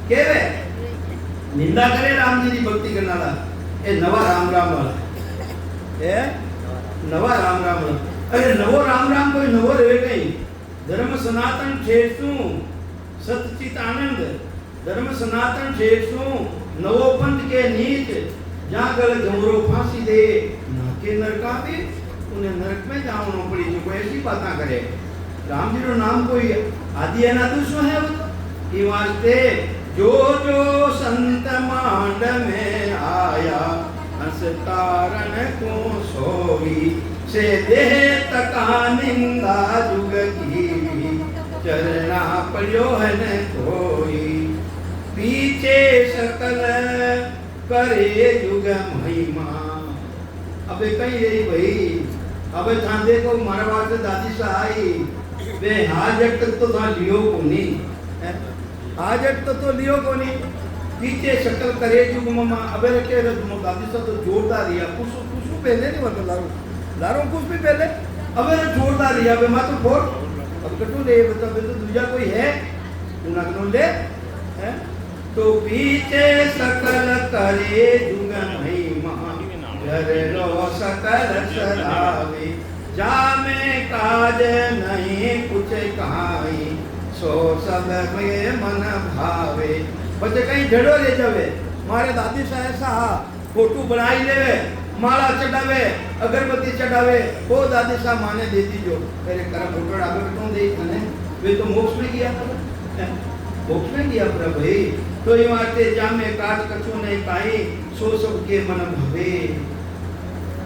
केवे निंदा करे राम जी की भक्ति करने वाला, ए नवा राम वाला, ए नवा राम वाला। अरे नवो राम कोई नवो रहे कहीं, धर्म सनातन ठेसू सतचित आनंद, धर्म सनातन ठेसू नवो पंथ के नीच, जहाँ गल घमरो फांसी दे नाके नरका भी, उन्हें नरक में जाना पड़ी जो कोई ऐसी बातें करे। राम जी रो नाम कोई आदि अनादि है वो तो। ये वास्ते जो संत मांड में आया, हंस तारण को सोई, से देह तका निंदा जुग की, चरना पड़ियो है न कोई, पीछे सकल करे युग महिमा। अबे कहीं रही भाई, अबे था देखो मारा वास्ते दादी सहाई वे हाजट तक तो था लियो कोनी, हाजट तो लियो कोनी, पीछे शकल करे जुग ममा। अबे रखे तुम दादी सा तो जोरदार रिया कुछ पहले नहीं मतलब लारो कुछ भी पहले अबे जोरदार रिया अबे मा तो फोड़ अब कटू ले बता तो दूजा कोई है तू ना कनो ले है। तो पीछे सकल करे जुग महिमा, घर लो सकल सरावे, जामे काज नहीं कुछ कहाई, सो सब में मन भावे। बच्चे कहीं झड़ो ले जावे, मारे दादी सा ऐसा फोटो बनाई ले, माला चढ़ावे, अगरबत्ती चढ़ावे, वो दादी सा माने देती जो तेरे कर फोटो डाले क्यों दे कने वे तो मोक्ष में गया था, मोक्ष में गया पर भाई। तो ये वास्ते जामे काज कछु नहीं पाई, सो सब के मन भावे,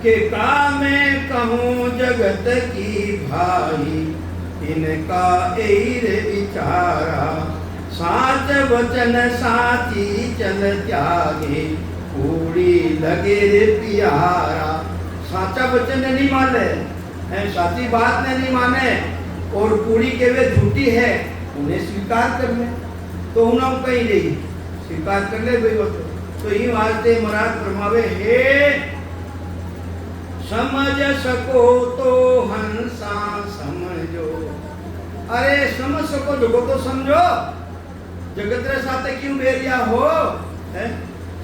के कामे कहूँ जगत की भाई, इनका एरे विचारा, साच वचन साची चल त्यागे, पूरी लगे रे प्यारा। साचा वचन नहीं माने, साची बात ने नहीं माने, और पूरी के वे झूठी है उन्हें स्वीकार कर ले, तो उन्हें कहीं नहीं स्वीकार कर ले भाई। तो ये वास्ते महाराज फरमावे हे समझ सको तो हंसा समझो। अरे समझ सको जगो तो समझो, जगत रे साथे क्यों बेरिया हो है?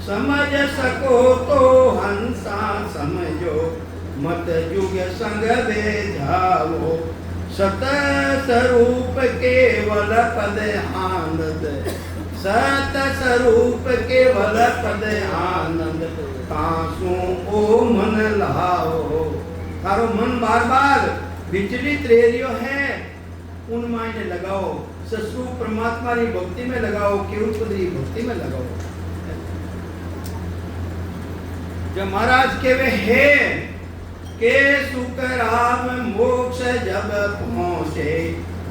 समझ सको तो हंसा समझो, मत युग संग भेजाओ, सत स्वरूप केवल पद आनंद, सत स्वरूप केवल पद आनंद, तासु ओ मन लाओ। थारो मन बार बार विचलित रेरियो है, उन मायने लगाओ, ससु परमात्मा की भक्ति में लगाओ, केवल पदरी भक्ति में लगाओ। जब महाराज के वे है के सुख राम मोक्ष जब पहुंचे,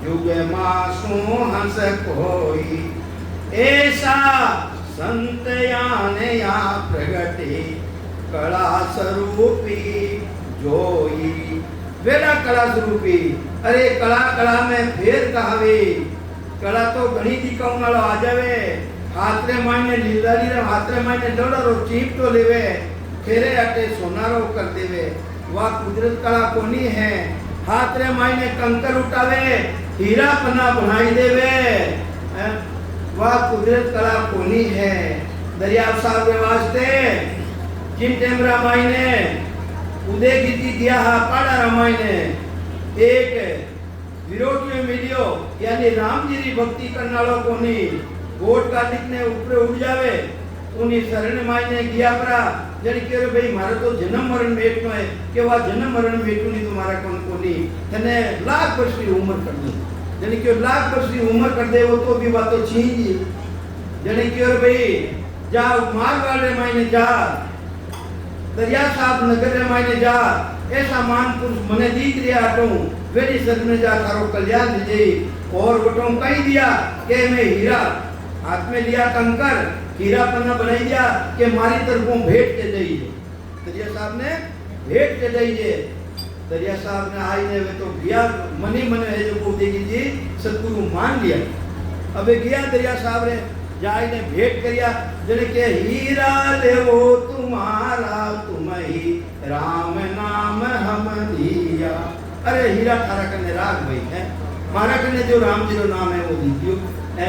युग मासु हंस कोई, ऐसा संत याने या प्रगटे, कला स्वरूपी जोई। वेला कला स्वरूपी, अरे कला कला में फेर कहावे, कला तो घणी थी कहूं वालो आ जावे, हाथ रे मायने लीला लीला हाथ रे मायने डोलरो चीप तो लेवे, फेरे अटे सोनारो कर देवे, वह कुदरत कला कोनी है। हाथ रे मायने कंकर उठावे, हीरा पन्ना बनाई देवे, वह कुदरत कला कोनी है। दरिया साहब के वास्ते जिन टेमरा मायने उदय गीति दिया हा पाड़ा रामायणे एक विरोध में मिलियो, यानी राम जी की भक्ति करने वालों को नहीं गोट का लिखने ऊपर उड़ जावे, उन्हीं शरण मायने गया परा जड़ी के भाई मारे तो जन्म मरण बेटनो है कि वह जन्म मरण बेटू नहीं तुम्हारा कौन को नहीं, तने लाख वर्ष की उम्र कर दी, जड़ी के लाख वर्ष की उम्र कर दे वो तो भी बात तो छीन दी, जड़ी के भाई जा मार्ग वाले मायने जा, दरिया साहब नगर रे मायने जा, ऐसा मान पुरुष मने दीख रिया हटूं वेरी सर में जा थारो कल्याण दीजिए। और बटों कही दिया कि मैं हीरा हाथ में लिया कंकर हीरा पन्ना बनाई दिया कि मारी तरफों भेंट के दीजिए। दरिया साहब ने भेंट के दीजिए, दरिया साहब ने आई ने वे तो गया मनी मन है जो को देगी जी सतगुरु मान लिया। अबे गया दरिया साहब ने जाई ने भेंट करिया जने के हीरा लेवो तुम्हारा तुम ही राम नाम हम दिया। अरे हीरा थारा कने राग भाई है, मारा कने जो राम जी रो नाम है वो दीजियो है।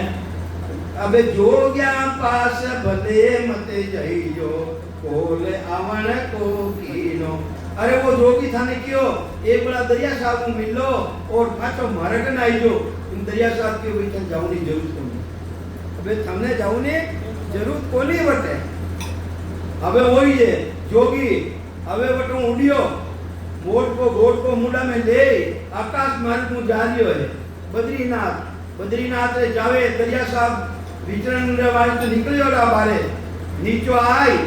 अबे जो गया पास भले मते जाई जो कोल अवन को कीनो। अरे वो जोगी थाने क्यों एक बड़ा दरिया साहब को मिलो और पाछो मारा कने आई जो इन दरिया साहब के बीच जाऊनी जरूरत नहीं, अबे थमने जाऊनी जरूरत कोनी बटे। अबे वही है जोगी अबे बटो उड़ियो गोट को मुंडा में ले आकाश मार्ग में जा रियो है बद्रीनाथ। बद्रीनाथ रे जावे दरिया साहब विचरण रे वास्ते निकलियो रा बारे नीचो आई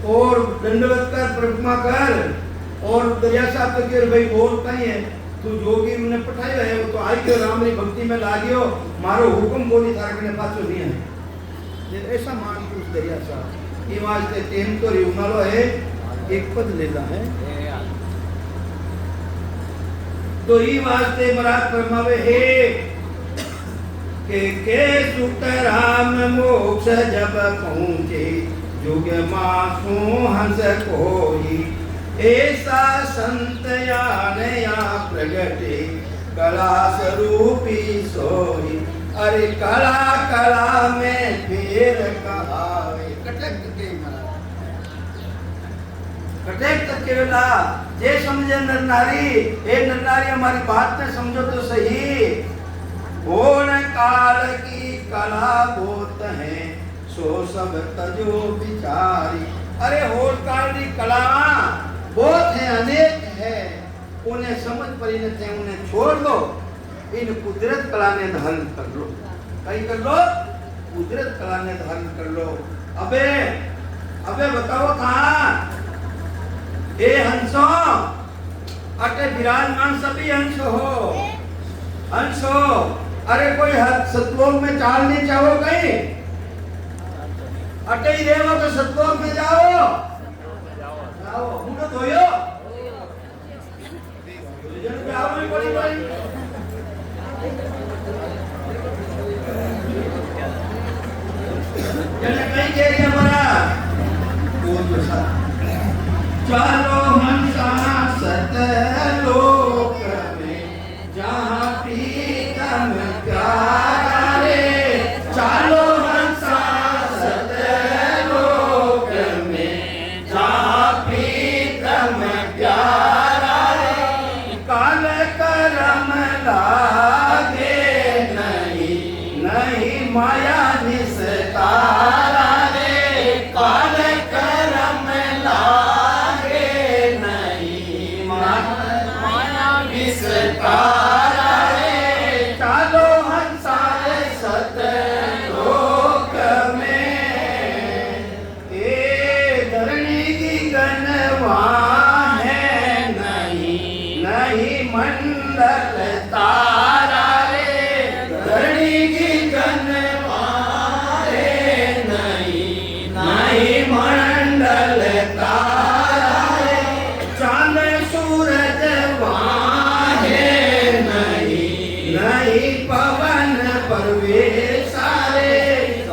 और दंडवत कर परिक्रमा कर और दरिया साहब तो के भाई बोल कहीं है तू जोगी ने पठायो है वो तो आई गयो राम री भक्ति में लाग्यो मारो हुक्म कोनी थारे कने पाछो नहीं है ये ऐसा महापुरुष दरिया सा ये वास्ते टेम तो रिवनालो है एक पद लेला है तो ये वास्ते महाराज फरमावे है के सुख राम मोक्ष जब पहुंचे जुग मासु हंस कोई ऐसा संत या नया प्रगटे कला स्वरूपी सोई अरे कला कला में फेर कहावे कटक के कटक तक केवला जे समझे नर नारी ए नर नारी हमारी बात में समझो तो सही होण काल की कला बहुत है सो सब तजो विचारी अरे होण काल की कला बहुत है अनेक है उन्हें समझ पर थे उन्हें छोड़ दो इन कुदरत कला ने धारण कर लो कहीं कर लो कुदरत कला ने धारण कर लो अबे अबे बताओ कहाँ ए हंसो अटे विराजमान सभी हंस हो हंस हो अरे कोई सतलोक में चाल नहीं चाहो कहीं अटे ही रेवो तो सतलोक में जाओ जाओ मुंडो धोयो जन पे आओ नहीं पड़ी भाई जने कहीं कह रही हमारा वो तो सा चलो हंसा सतलोक में जहाँ प्रीतम प्यारा रे चलो हंसा सतलोक में जहाँ प्रीतम प्यारा रे काल करम लागे नहीं नहीं माया निस्तारा रे काल करम लागे नहीं माया निस्तारा चालो हंसा सतलोक में ए धरणी की गनवा है नहीं नहीं मंडल तारा रे धरणी की गनवा है नहीं नहीं मंडल तारा रे चांद सूरज वाहे नहीं नहीं पवन परवेशारे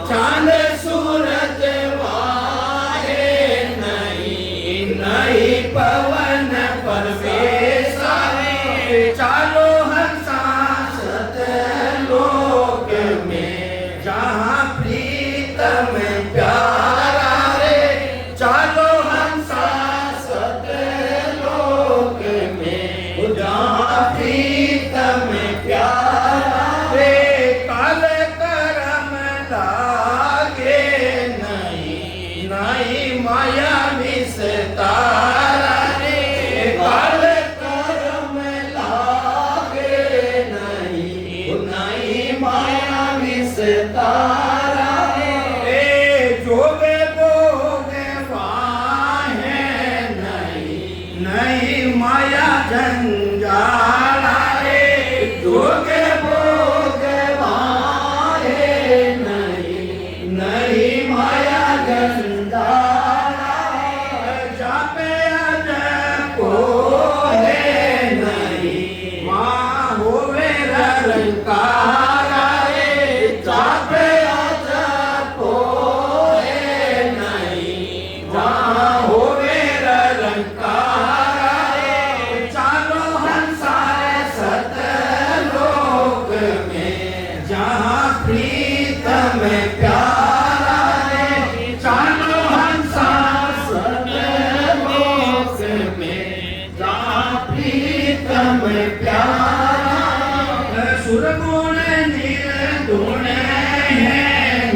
चांद सूरज वाहे नहीं नहीं पवन परवेशारे चालो हंसा सतलोक में जहाँ प्रीतम प्यारा रे चालो हंसा सतलोक में जहाँ प्रीतम प्यारा रे काल करम लागे नहीं नहीं माया विस्तारा रे काल करम लागे नहीं नहीं माया विस्तारा रे जोग भोग वाहे नहीं नहीं माया जंजाला रे जोग भोग वाहे नहीं नहीं माया जंजाला जापे अज को है नहीं माँ होवे रंकारा रे जापे अज को है नहीं माँ होवे रंकारा रे चालो हंसा सतलोक में जहाँ प्रीतम प्यारा रे चालो हंसा सतलोक में जहाँ प्रीतम प्यारा सुरगुण निर्गुण है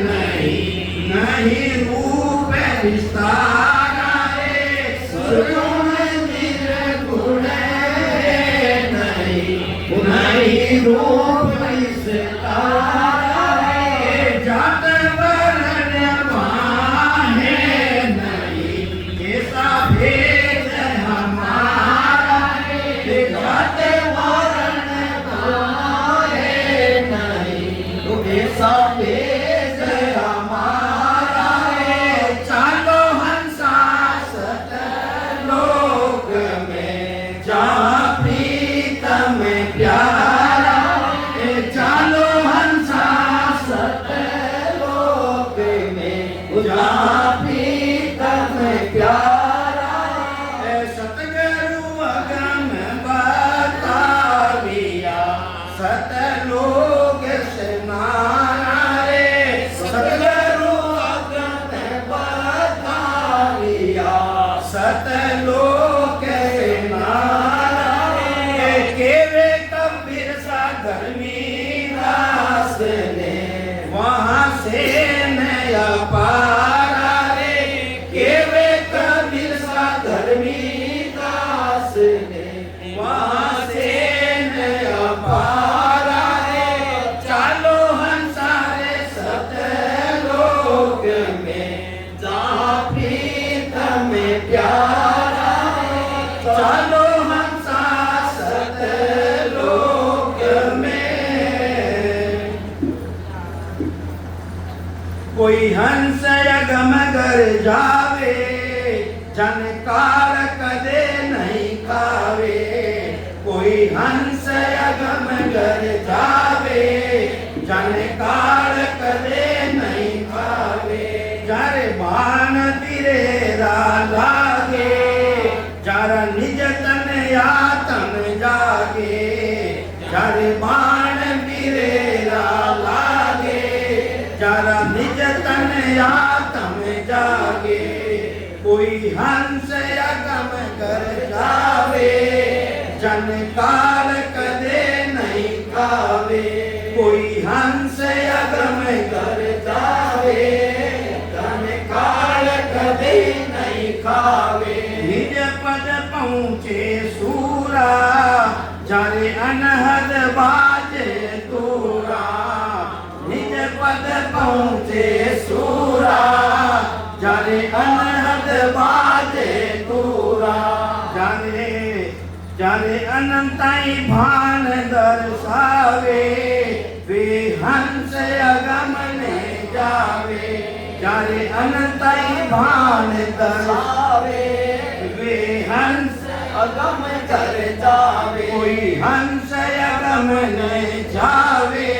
नहीं नहीं रूप विस्तारा रे सुरगुण निर्गुण है नहीं नहीं रूप विस्तारा रे जात वर्ण वाहे नहीं कैसा भेद हमारा रे जात वर्ण जहाँ प्रीतम प्यारा सतगुरु अगम बताविया सतलोक स्नाना रे सतगुरु अगम बताविया सतलोक स्नाना रे केवे कबीर सा धर्मी दास ने वहाँ से नया पारा रे केवे कबीर सा धर्मी दास ने वहाँ से नया पारा रे चालो हंसारे सतलोक में जहाँ प्रीतम प्यारा चालो हंसा सतलोक में कोई हंस अगम कर जावे जनकार कदे नहीं खावे कोई हंस अगम कर जावे जनकार कदे नहीं खावे जारे बाण तिरे लागे जारा निज तन यातन जागे जारे बाण तिरे लागे जारा निज तन यातम जागे कोई हंस अगम कर जावे जनकार कदे नहीं खावे कोई हंस अगम कर जावे जनकार कदे नहीं खावे निज पद पहुँचे सूरा जारे अनहद बाजे तोरा निज पद पहुँचे सूरा जारे अनहद बाजे तोरा जारे अनंताई भान दर्शावे वे हंस अगम ने जावे जारे अनंताई भान दर्शावे वे हंस अगम कर जावे कोई हंस अगम ने जावे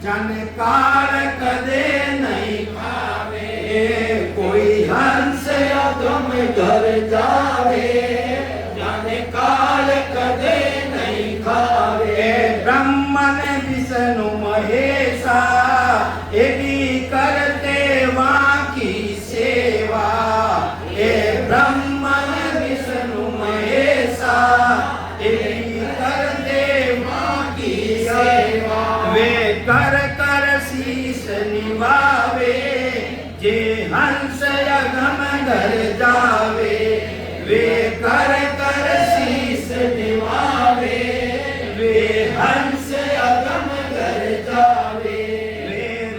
जनकार कदे नहीं खावे कोई हंस अगम कर जावे जनकार कदे नहीं खावे ब्रह्मन विष्णु महेशा एकी करते वहाँ की सेवा ए ब्रह्मन विष्णु महेशा एकी करते वहाँ की सेवा वे कर कर शीस निभावे जे हंस अगम घर जावे वे कर कर शीस निभावे वे हंस अगम घर जावे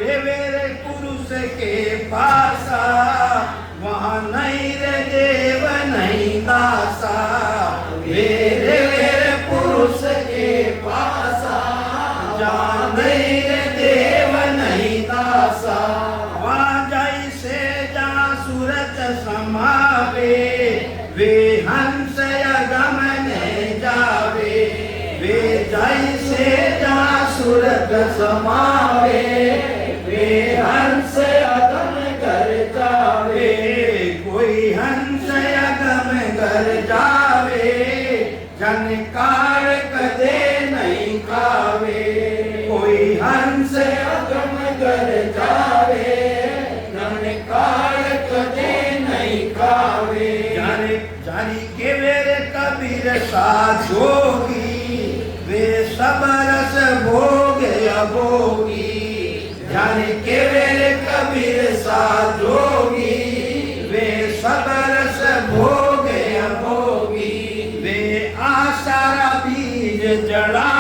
वे पुरुष के पासा वहाँ नहीं रे देव नहीं दासा वे पुरुष के पासा जहाँ नहीं रे देव नहीं दासा वहाँ जैसे जहाँ सूरत समावे वे हंस अगम ने जावे वे जैसे जहाँ सूरत समावे वे हंस अगम कर जावे कोई हंस अगम कर जावे जनकार कदे नहीं खावे कोई हंस अगम कर जावे जनकार कदे नहीं खावे जारी के मेरे कबीर सा जोगी वे सब रस भोग अभोगी जारी के मेरे कबीर सा जोगी वे सब रस भोग अभोगी वे आशा बीज जड़ा